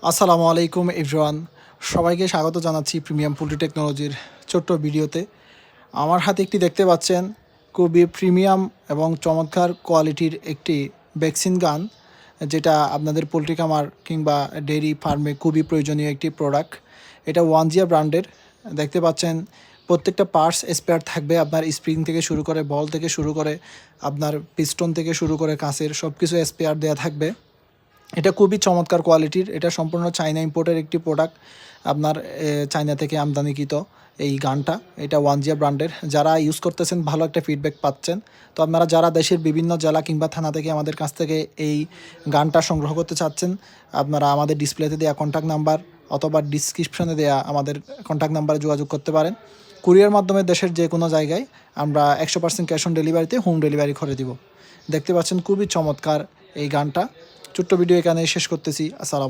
আসসালামু আলাইকুম এভরিওয়ান, সবাইকে স্বাগত জানাচ্ছি প্রিমিয়াম পোল্ট্রি টেকনোলজির ছোট্ট ভিডিওতে। আমার হাতে একটি দেখতে পাচ্ছেন খুবই প্রিমিয়াম এবং চমৎকার কোয়ালিটির একটি ভ্যাকসিন গান, যেটা আপনাদের পোলট্রি খামার কিংবা ডেইরি ফার্মে খুবই প্রয়োজনীয় একটি প্রোডাক্ট। এটা ওয়ানজিয়া ব্র্যান্ডের। দেখতে পাচ্ছেন প্রত্যেকটা পার্টস স্পেয়ার থাকবে, আপনার স্প্রিং থেকে শুরু করে বল থেকে শুরু করে আপনার পিস্টন থেকে শুরু করে কাঁচের সব কিছু স্পেয়ার দেওয়া থাকবে। এটা খুবই চমৎকার কোয়ালিটির। এটা সম্পূর্ণ চায়না ইম্পোর্টের একটি প্রোডাক্ট, আপনার চায়না থেকে আমদানিকৃত এই গানটা। এটা ওয়ানজিয়া ব্র্যান্ডের। যারা ইউজ করতেছেন ভালো একটা ফিডব্যাক পাচ্ছেন। তো আপনারা যারা দেশের বিভিন্ন জেলা কিংবা থানা থেকে আমাদের কাছ থেকে এই গানটা সংগ্রহ করতে চাচ্ছেন, আপনারা আমাদের ডিসপ্লেতে দেওয়া কন্ট্যাক্ট নাম্বার অথবা ডিসক্রিপশনে দেওয়া আমাদের কন্ট্যাক্ট নাম্বারে যোগাযোগ করতে পারেন। কুরিয়ার মাধ্যমে দেশের যে কোনো জায়গায় আমরা 100% ক্যাশ অন ডেলিভারিতে হোম ডেলিভারি করে দিব। দেখতে পাচ্ছেন খুবই চমৎকার এই গানটা। ছোট্ট ভিডিও এখানে শেষ করতেছি। আসসালামু